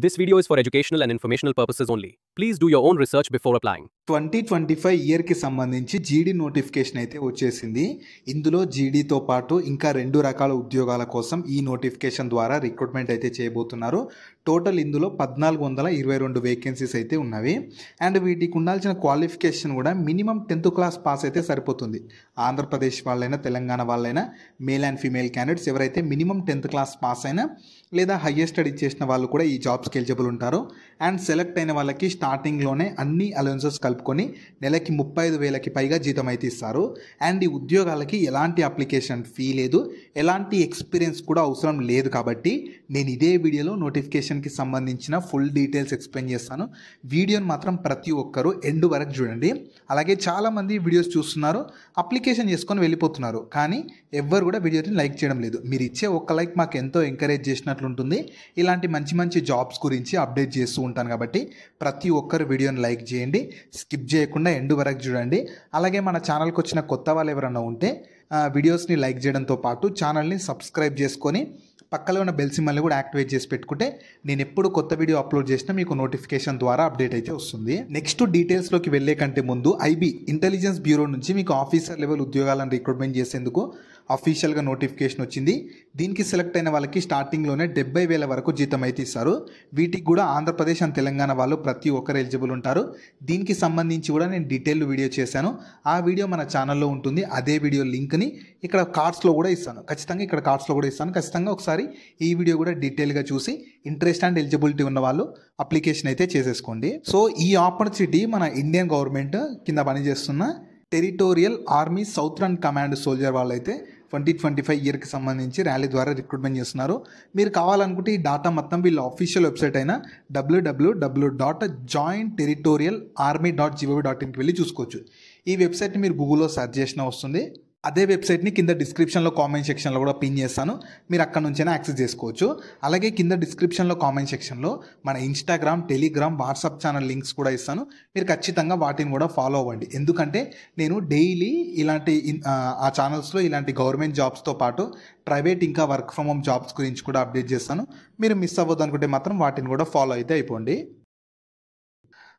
This video is for educational and informational purposes only. Please do your own research before applying. 2025 ఇయర్కి సంబంధించి జీడీ notification అయితే వచ్చేసింది. ఇందులో జీడీతో పాటు ఇంకా 2 రకాల ఉద్యోగాల కోసం ఈ నోటిఫికేషన్ ద్వారా రిక్రూట్మెంట్ అయితే చేయబోతున్నారు. టోటల్ ఇందులో 1422 వేకెన్సీస్ అయితే ఉన్నవి. అండ్ వీటికి ఉండాల్సిన క్వాలిఫికేషన్ కూడా మినిమం 10th క్లాస్ పాస్ అయితే సరిపోతుంది. ఆంధ్రప్రదేశ్ వాళ్ళైనా తెలంగాణ వాళ్ళైనా మేల్ అండ్ ఫీమేల్ క్యాండిడేట్స్ ఎవరైతే మినిమం 10th క్లాస్ పాస్ అయినా లేదా హయ్యర్ స్టడీ చేసిన వాళ్ళు కూడా ఈ జాబ్స్కి ఎలిజిబుల్ ఉంటారు. అండ్ సెలెక్ట్ అయిన వాళ్ళకి స్టార్టింగ్లోనే అన్ని అలవెన్సెస్ కలుపుకొని నెలకి 35,000కి పైగా జీతం అయితే ఇస్తారు. అండ్ ఈ ఉద్యోగాలకి ఎలాంటి అప్లికేషన్ ఫీ లేదు, ఎలాంటి ఎక్స్పీరియన్స్ కూడా అవసరం లేదు. కాబట్టి నేను ఇదే వీడియోలో నోటిఫికేషన్కి సంబంధించిన ఫుల్ డీటెయిల్స్ ఎక్స్ప్లెయిన్ చేస్తాను. వీడియోని మాత్రం ప్రతి ఒక్కరూ ఎండ్ వరకు చూడండి. అలాగే చాలామంది వీడియోస్ చూస్తున్నారు, అప్లికేషన్ చేసుకొని వెళ్ళిపోతున్నారు, కానీ ఎవ్వరు కూడా వీడియోని లైక్ చేయడం లేదు. మీరు ఇచ్చే ఒక్క లైక్ మాకు ఎంతో ఎంకరేజ్ చేసినట్లుంటుంది. ఇలాంటి మంచి మంచి జాబ్స్ గురించి అప్డేట్ చేస్తూ ఉంటాను కాబట్టి ప్రతి ఒక్కరు వీడియోని లైక్ చేయండి, స్కిప్ చేయకుండా ఎండ్ వరకు చూడండి. అలాగే మన ఛానల్కి వచ్చిన కొత్త వాళ్ళు ఎవరైనా ఉంటే వీడియోస్ని లైక్ చేయడంతో పాటు ఛానల్ని సబ్స్క్రైబ్ చేసుకొని పక్కలో ఉన్న బెల్ సింబల్ని కూడా యాక్టివేట్ చేసి పెట్టుకుంటే నేను ఎప్పుడు కొత్త వీడియో అప్లోడ్ చేసినా మీకు నోటిఫికేషన్ ద్వారా అప్డేట్ అయితే వస్తుంది. నెక్స్ట్ డీటెయిల్స్లోకి వెళ్ళే కంటే ముందు ఐబీ ఇంటెలిజెన్స్ బ్యూరో నుంచి మీకు ఆఫీసర్ లెవెల్ ఉద్యోగాలను రిక్రూట్మెంట్ చేసేందుకు అఫీషియల్గా నోటిఫికేషన్ వచ్చింది. దీనికి సెలెక్ట్ అయిన వాళ్ళకి స్టార్టింగ్లోనే 70,000 వరకు జీతం అయితే ఇస్తారు. వీటికి కూడా ఆంధ్రప్రదేశ్ అండ్ తెలంగాణ వాళ్ళు ప్రతి ఒక్కరు ఎలిజిబుల్ ఉంటారు. దీనికి సంబంధించి కూడా నేను డీటెయిల్ వీడియో చేశాను. ఆ వీడియో మన ఛానల్లో ఉంటుంది. అదే వీడియో లింక్ని ఇక్కడ కార్డ్స్లో కూడా ఇస్తాను. ఖచ్చితంగా ఒకసారి ఈ వీడియో కూడా డీటెయిల్గా చూసి ఇంట్రెస్ట్ అండ్ ఎలిజిబిలిటీ ఉన్న వాళ్ళు అప్లికేషన్ అయితే చేసేసుకోండి. సో ఈ ఆపర్చునిటీ మన ఇండియన్ గవర్నమెంట్ కింద పనిచేస్తున్న territorial army Southern command soldier వాళ్ళైతే 2025 ఇయర్కి సంబంధించి ర్యాలీ ద్వారా రిక్రూట్మెంట్ చేస్తున్నారు. మీరు కావాలనుకుంటే ఈ డాటా మొత్తం వీళ్ళ ఆఫీషియల్ వెబ్సైట్ అయిన www.jointerritorialarmy.gov.in వెళ్ళి చూసుకోవచ్చు. ఈ వెబ్సైట్ని మీరు గూగుల్లో సెర్చ్ చేసినా వస్తుంది. అదే వెబ్సైట్ని కింద డిస్క్రిప్షన్లో కామెంట్ సెక్షన్లో కూడా పిన్ చేస్తాను, మీరు అక్కడ నుంచైనా యాక్సెస్ చేసుకోవచ్చు. అలాగే కింద డిస్క్రిప్షన్లో కామెంట్ సెక్షన్లో మన Instagram, Telegram, WhatsApp channel links కూడా ఇస్తాను. మీరు ఖచ్చితంగా వాటిని కూడా ఫాలో అవ్వండి. ఎందుకంటే నేను డైలీ ఇలాంటి ఆ ఛానల్స్లో ఇలాంటి గవర్నమెంట్ జాబ్స్తో పాటు ప్రైవేట్ ఇంకా వర్క్ ఫ్రమ్ హోమ్ జాబ్స్ గురించి కూడా అప్డేట్ చేస్తాను. మీరు మిస్ అవ్వద్దు అనుకుంటే మాత్రం వాటిని కూడా ఫాలో అయితే అయిపోండి.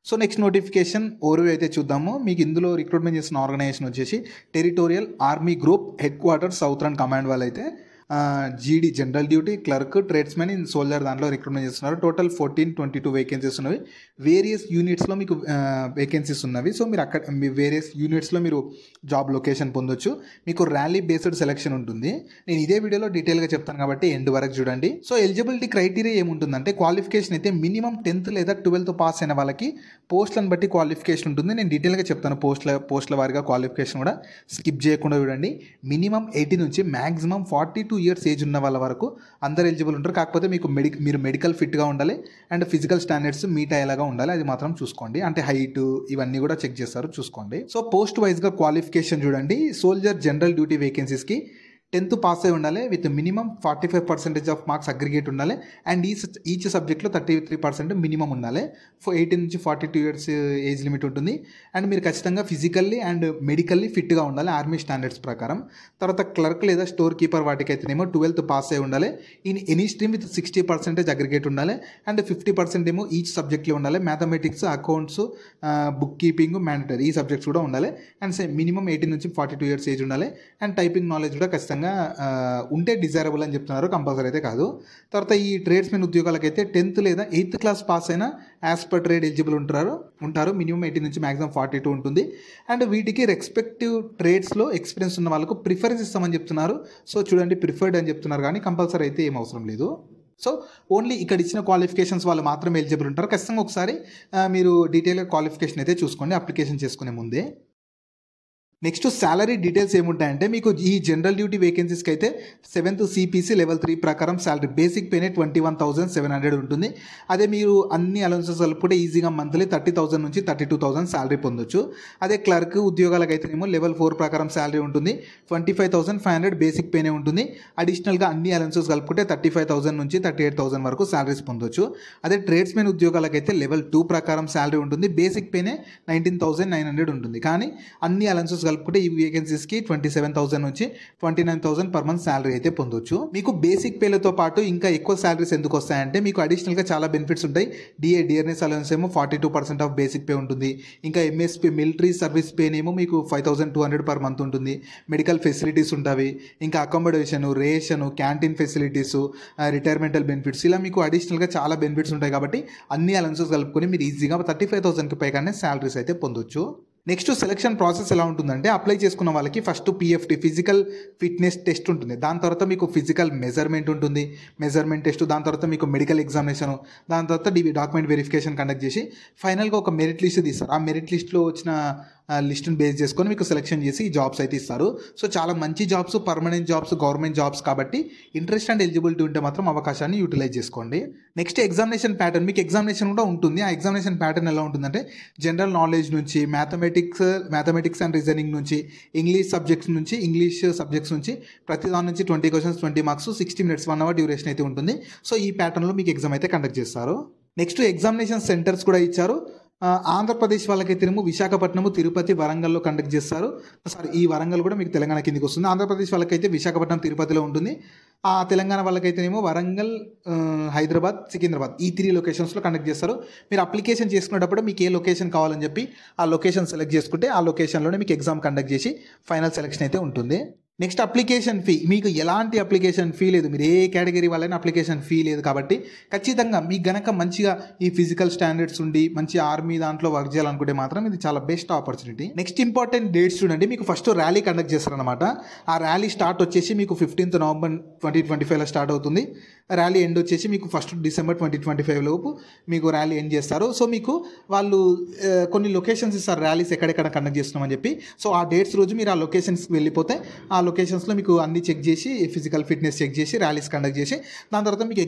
సో నెక్స్ట్ నోటిఫికేషన్ ఓవర్వ్యూ అయితే చూద్దాము. మీకు ఇందులో రిక్రూట్మెంట్ చేసిన ఆర్గనైజేషన్ వచ్చేసి territorial army group head quarter Southern command వాళ్ళు అయితే జీడీ general duty clerk tradesmen in soldier దాంట్లో రిక్రూట్మెంట్ చేస్తున్నారు. టోటల్ 1422 వేకెన్సీస్ ఉన్నవి. వేరియస్ యూనిట్స్లో మీకు వేకెన్సీస్ ఉన్నవి. సో మీరు అక్కడ వేరియస్ యూనిట్స్లో మీరు జాబ్ లొకేషన్ పొందొచ్చు. మీకు ర్యాలీ బేస్డ్ సెలెక్షన్ ఉంటుంది. నేను ఇదే వీడియోలో డీటెయిల్గా చెప్తాను కాబట్టి ఎండ్ వరకు చూడండి. సో ఎలిజిబిలిటీ క్రైటీరియా ఏముంటుందంటే క్వాలిఫికేషన్ అయితే మినిమం 10th లేదా 12th పాస్ అయిన వాళ్ళకి పోస్టులను బట్టి క్వాలిఫికేషన్ ఉంటుంది. నేను డీటెయిల్గా చెప్తాను పోస్టుల వారిగా క్వాలిఫికేషన్ కూడా, స్కిప్ చేయకుండా చూడండి. మినిమం 18 నుంచి మ్యాక్సిమం 42 years ఏజ్ ఉన్న వాళ్ళ వరకు అందరు ఎలిజిబుల్ ఉంటారు. కాకపోతే మీరు మెడికల్ ఫిట్గా ఉండాలి అండ్ ఫిజికల్ స్టాండర్డ్స్ మీట్ అయ్యేలాగా ఉండాలి. అది మాత్రం చూసుకోండి. అంటే హైట్ ఇవన్నీ కూడా చెక్ చేస్తారు, చూసుకోండి. సో పోస్ట్ వైజ్గా క్వాలిఫికేషన్ చూడండి. సోల్జర్ జనరల్ డ్యూటీ వేకెన్సీస్కి 10th పాస్ అయి ఉండాలి with minimum 45% of marks aggregate ఉండాలి. అండ్ ఈచ్ సబ్జెక్ట్లో 33% మినిమం ఉండాలి. 18 నుంచి 42 years ఏజ్ లిమిట్ ఉంటుంది. అండ్ మీరు ఖచ్చితంగా ఫిజికల్లీ అండ్ మెడికల్లీ ఫిట్గా ఉండాలి ఆర్మీ స్టాండర్డ్స్ ప్రకారం. తర్వాత క్లర్క్ లేదా స్టోర్ కీపర్ వాటికైతేనేమో 12th పాస్ అయి ఉండాలి. In any stream with 60% aggregate ఉండాలి. అండ్ 50% ఏమో ఈచ్ సబ్జెక్ట్లో ఉండాలి. Mathematics, accounts, book keeping, mandatory ఈ సబ్జెక్ట్స్ కూడా ఉండాలి. అండ్ మినిమం 18 నుంచి 42 years ఏజ్ ఉండాలి. అండ్ టైపింగ్ నాలెడ్జ్ కూడా ఖచ్చితంగా ఉంటే డిజైరబుల్ అని చెప్తున్నారు, కంపల్సరీ అయితే కాదు. తర్వాత ఈ ట్రేడ్స్మెన్ ఉద్యోగాలకైతే 10th లేదా 8th క్లాస్ పాస్ అయినా యాజ్ పర్ ట్రేడ్ ఎలిజిబుల్ ఉంటారు. మినిమం 18 నుంచి మ్యాక్సిమం 42 ఉంటుంది. అండ్ వీటికి రెస్పెక్టివ్ ట్రేడ్స్లో ఎక్స్పీరియన్స్ ఉన్న వాళ్ళకు ప్రిఫరెన్స్ ఇస్తామని చెప్తున్నారు. సో చూడండి, ప్రిఫర్డ్ అని చెప్తున్నారు కానీ కంపల్సరీ అయితే ఏం అవసరం లేదు. సో ఓన్లీ ఇక్కడ ఇచ్చిన క్వాలిఫికేషన్స్ వాళ్ళు మాత్రమే ఎలిజిబుల్ ఉంటారు. ఖచ్చితంగా ఒకసారి మీరు డీటెయిల్గా క్వాలిఫికేషన్ అయితే చూసుకోండి అప్లికేషన్ చేసుకునే ముందే. నెక్స్ట్ శాలరీ డీటెయిల్స్ ఏముంటాయంటే మీకు ఈ జనరల్ డ్యూటీ వేకెన్సీస్కి అయితే 7th CPC లెవెల్ 3 ప్రకారం శాలరీ బేసిక్ పేనే 21,700 ఉంటుంది. అదే మీరు అన్ని అలవెన్సెస్ కలుపుకుంటే ఈజీగా మంత్లీ 30,000 నుంచి 32,000 శాలరీ పొందొచ్చు. అదే క్లర్క్ ఉద్యోగాలకు అయితేనేమో లెవెల్ 4 ప్రకారం శాలరీ ఉంటుంది. 25,500 బేసిక్ పేనే ఉంటుంది. అడిషనల్గా అన్ని అలవెన్సెస్ కలుపుకుంటే 35,000 నుంచి 38,000 వరకు శాలరీస్ పొందొచ్చు. అదే ట్రేడ్స్మెన్ ఉద్యోగాలకు అయితే లెవెల్ 2 ప్రకారం శాలరీ ఉంటుంది. బేసిక్ పేనే 19,900 ఉంటుంది. కానీ అన్ని అలవెన్సెస్ కలుపుకుంటే ఈ వేకెన్సీస్కి 27,000 నుంచి 29,000 పర్ మంత్ శాలరీ అయితే పొందొచ్చు. మీకు బేసిక్ పేలతో పాటు ఇంకా ఎక్కువ శాలరీస్ ఎందుకు వస్తాయంటే మీకు అడిషనల్గా చాలా బెనిఫిట్స్ ఉంటాయి. డియర్నెస్ అలవెన్స్ ఏమో 42% ఆఫ్ బేసిక్ పే ఉంటుంది. ఇంకా ఎంఎస్పీ మిలిటరీ సర్వీస్ పేనేమో మీకు 5,200 పర్ మంత్ ఉంటుంది. మెడికల్ ఫెసిలిటీస్ ఉంటాయి. ఇంకా accommodation, ration, canteen facilities, retiremental benefits, ఇలా మీకు అడిషనల్గా చాలా బెనిఫిట్స్ ఉంటాయి. కాబట్టి అన్ని అలవెన్సెస్ కలుపుకొని మీరు ఈజీగా 35,000కి పైగానే శాలరీస్ అయితే పొందొచ్చు. నెక్స్ట్ సెలక్షన్ ప్రాసెస్ ఎలా ఉంటుందంటే అప్లై చేసుకున్న వాళ్ళకి first PFT physical fitness test ఉంటుంది. దాని తర్వాత మీకు ఫిజికల్ మెజర్మెంట్ ఉంటుంది, మెజర్మెంట్ టెస్ట్. దాని తర్వాత మీకు మెడికల్ ఎగ్జామినేషన్, దాని తర్వాత డాక్యుమెంట్ వెరిఫికేషన్ కండక్ట్ చేసి ఫైనల్గా ఒక మెరిట్ లిస్ట్ తీస్తారు. ఆ మెరిట్ లిస్ట్లో వచ్చిన లిస్ట్ని బేస్ చేసుకొని మీకు సెలెక్షన్ చేసి ఈ జాబ్స్ అయితే ఇస్తారు. సో చాలా మంచి jobs, permanent jobs, government jobs కాబట్టి ఇంట్రెస్ట్ అండ్ ఎలిజిబిలిటీ ఉంటే మాత్రం అవకాశాన్ని యూటిలైజ్ చేసుకోండి. నెక్స్ట్ ఎగ్జామినేషన్ ప్యాటర్న్, మీకు ఎగ్జామినేషన్ కూడా ఉంటుంది. ఆ ఎగ్జామినేషన్ ప్యాటర్న్ ఎలా ఉంటుందంటే జనరల్ నాలెడ్జ్ నుంచి, మ్యాథమెటిక్స్ అండ్ రీజనింగ్ నుంచి, ఇంగ్లీష్ సబ్జెక్ట్స్ నుంచి ప్రతి దాని నుంచి 20 questions, 20 marks, 60 minutes 1 hour duration అయితే ఉంటుంది. సో ఈ ప్యాటర్న్లో మీకు ఎగ్జామ్ అయితే కండక్ట్ చేస్తారు. నెక్స్ట్ ఎగ్జామినేషన్ సెంటర్స్ కూడా ఇచ్చారు. ఆంధ్రప్రదేశ్ వాళ్ళకైతేనేమో విశాఖపట్నము, తిరుపతి, వరంగల్లో కండక్ట్ చేస్తారు. ఈ వరంగల్ కూడా మీకు తెలంగాణ కిందకి వస్తుంది. ఆంధ్రప్రదేశ్ వాళ్ళకైతే విశాఖపట్నం, తిరుపతిలో ఉంటుంది. ఆ తెలంగాణ వాళ్ళకైతేనేమో వరంగల్, హైదరాబాద్, సికింద్రాబాద్, ఈ 3 లొకేషన్స్లో కండక్ట్ చేస్తారు. మీరు అప్లికేషన్ చేసుకునేటప్పుడు మీకు ఏ లొకేషన్ కావాలని చెప్పి ఆ లొకేషన్ సెలెక్ట్ చేసుకుంటే ఆ లొకేషన్లోనే మీకు ఎగ్జామ్ కండక్ట్ చేసి ఫైనల్ సెలెక్షన్ అయితే ఉంటుంది. నెక్స్ట్ అప్లికేషన్ ఫీ, మీకు ఎలాంటి అప్లికేషన్ ఫీ లేదు. మీరు ఏ కేటగిరీ వాళ్ళైనా అప్లికేషన్ ఫీ లేదు. కాబట్టి ఖచ్చితంగా మీకు గనక మంచిగా ఈ ఫిజికల్ స్టాండర్డ్స్ ఉండి మంచి ఆర్మీ దాంట్లో వర్క్ చేయాలనుకుంటే మాత్రం ఇది చాలా best opportunity. Next important dates చూడండి. మీకు ఫస్ట్ ర్యాలీ కండక్ట్ చేస్తారనమాట. ఆ ర్యాలీ స్టార్ట్ వచ్చేసి మీకు 15th November 2025లో స్టార్ట్ అవుతుంది. ర్యాలీ ఎండ్ వచ్చేసి మీకు 1st December 2025 లోపు మీకు ర్యాలీ ఎండ్ చేస్తారు. సో మీకు వాళ్ళు కొన్ని లొకేషన్స్ ఇస్తారు, ర్యాలీస్ ఎక్కడెక్కడ కండక్ట్ చేస్తున్నామని చెప్పి. సో ఆ డేట్స్ రోజు మీరు ఆ లొకేషన్స్కి వెళ్ళిపోతే ఆ లొకేషన్స్లో మీకు అన్ని చెక్ చేసి, ఫిజికల్ ఫిట్నెస్ చెక్ చేసి, ర్యాలీస్ కండక్ట్ చేసి దాని తర్వాత మీకు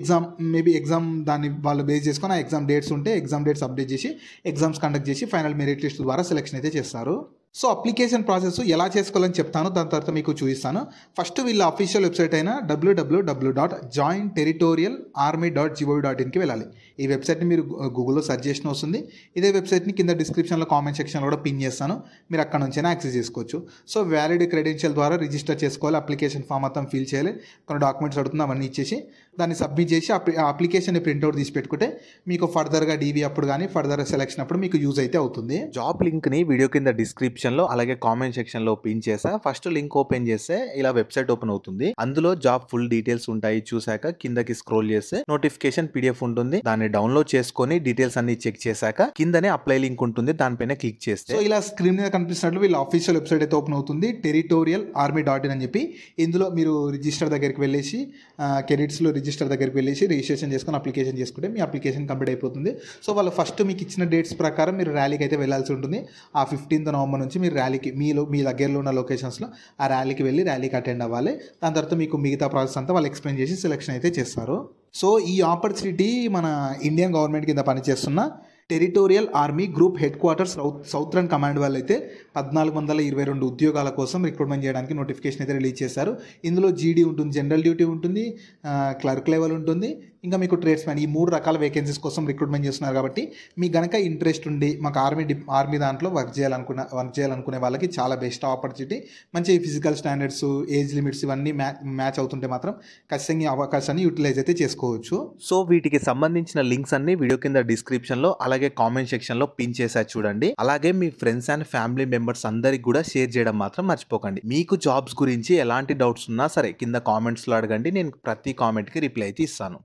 ఎగ్జామ్ దాన్ని వాళ్ళు బేస్ చేసుకొని ఆ ఎగ్జామ్ డేట్స్ ఉంటే ఎగ్జామ్ డేట్స్ అప్డేట్ చేసి ఎగ్జామ్స్ కండక్ట్ చేసి ఫైనల్ మెరిట్ లిస్ట్ ద్వారా సెలెక్షన్ అయితే చేస్తారు. సో అప్లికేషన్ ప్రాసెస్ ఎలా చేసుకోవాలని చెప్తాను, దాని తర్వాత మీకు చూపిస్తాను. ఫస్ట్ వీళ్ళ అఫీషియల్ వెబ్సైట్ అయిన www.jointerritorialarmy.gov.in కి వెళ్ళాలి. ఈ వెబ్సైట్ని మీరు గూగుల్లో సెర్చ్ చేసిన వస్తుంది. ఇదే వెబ్సైట్ని కింద డిస్క్రిప్షన్లో కామెంట్ సెక్షన్లో కూడా పిన్ చేస్తాను. మీరు అక్కడ నుంచైనా యాక్సెస్ చేసుకోవచ్చు. సో వ్యాలిడ్ క్రెడెన్షియల్ ద్వారా రిజిస్టర్ చేసుకోవాలి. అప్లికేషన్ ఫామ్ మొత్తం ఫిల్ చేయాలి. కొన్ని డాక్యుమెంట్స్ అడుగుతుంది, అవన్నీ ఇచ్చేసి దాన్ని సబ్మిట్ చేసి ఆ అప్లికేషన్ని ప్రింట్అవుట్ తీసి పెట్టుకుంటే మీకు ఫర్దర్గా డీవీ అప్పుడు కానీ ఫర్దర్ సెలెక్షన్ అప్పుడు మీకు యూజ్ అయితే అవుతుంది. జాబ్ లింక్ని వీడియో కింద డిస్క్రిప్షన్లో అలాగే కామెంట్ సెక్షన్లో పిన్ చేసా. ఫస్ట్ లింక్ ఓపెన్ చేస్తే ఇలా వెబ్సైట్ ఓపెన్ అవుతుంది. అందులో జాబ్ ఫుల్ డీటెయిల్స్ ఉంటాయి. చూసాక కిందకి స్క్రోల్ చేస్తే నోటిఫికేషన్ PDF ఉంటుంది. దాన్ని డౌన్లోడ్ చేసుకొని డీటెయిల్స్ అన్ని చెక్ చేశాక కిందనే అప్లై లింక్ ఉంటుంది, దానిపైన క్లిక్ చేస్తే సో ఇలా స్క్రీన్ మీద కనిపిస్తున్నట్లు వీళ్ళ ఆఫీషియల్ వెబ్సైట్ అయితే ఓపెన్ అవుతుంది. territorialarmy.in అని చెప్పి. ఇందులో మీరు రిజిస్టర్ దగ్గరికి వెళ్ళేసి కెరీర్స్లో రిజిస్టర్ దగ్గరికి వెళ్ళేసి రిజిస్ట్రేషన్ చేసుకొని అప్లికేషన్ చేసుకుంటే మీ అప్లికేషన్ కంప్లీట్ అయిపోతుంది. సో వాళ్ళు ఫస్ట్ మీకు ఇచ్చిన డేట్స్ ప్రకారం మీరు ర్యాలీకి అయితే వెళ్ళాల్సి ఉంటుంది. ఆ 15th November నుంచి మీరు ర్యాలీకి మీ దగ్గరలో ఉన్న లొకేషన్స్లో ఆ ర్యాలీకి వెళ్ళి ర్యాలీకి అటెండ్ అవ్వాలి. దాని తర్వాత మీకు మిగతా ప్రాసెస్ అంతా వాళ్ళు ఎక్స్ప్లెయిన్ చేసి సెలెక్షన్ అయితే చేస్తారు. సో ఈ ఆపర్చునిటీ మన ఇండియన్ గవర్నమెంట్ కింద పనిచేస్తున్న territorial army group head quarters Southern command వాళ్ళు అయితే 1422 ఉద్యోగాల కోసం రిక్రూట్మెంట్ చేయడానికి నోటిఫికేషన్ అయితే రిలీజ్ చేశారు. ఇందులో జీడీ ఉంటుంది, జనరల్ డ్యూటీ ఉంటుంది, క్లర్క్ లెవెల్ ఉంటుంది, ఇంకా మీకు ట్రేడ్స్మెన్, ఈ 3 రకాల వేకెన్సీస్ కోసం రిక్రూట్మెంట్ చేస్తున్నారు. కాబట్టి మీకు గనక ఇంట్రెస్ట్ ఉండి మాకు ఆర్మీ దాంట్లో వర్క్ చేయాలనుకునే వాళ్ళకి చాలా బెస్ట్ ఆపర్చునిటీ. మంచి ఫిజికల్ స్టాండర్డ్స్, ఏజ్ లిమిట్స్ ఇవన్నీ మ్యాచ్ అవుతుంటే మాత్రం ఖచ్చితంగా ఈ అవకాశాన్ని యూటిలైజ్ అయితే చేసుకోవచ్చు. సో వీటికి సంబంధించిన లింక్స్ అన్ని వీడియో కింద డిస్క్రిప్షన్లో అలాగే కామెంట్ సెక్షన్లో పిన్ చేసా చూడండి. అలాగే మీ ఫ్రెండ్స్ అండ్ ఫ్యామిలీ మెంబర్స్ అందరికి కూడా షేర్ చేయడం మాత్రం మర్చిపోకండి. మీకు జాబ్స్ గురించి ఎలాంటి డౌట్స్ ఉన్నా సరే కింద కామెంట్స్లో అడగండి. నేను ప్రతి కామెంట్కి రిప్లై అయితే ఇస్తాను.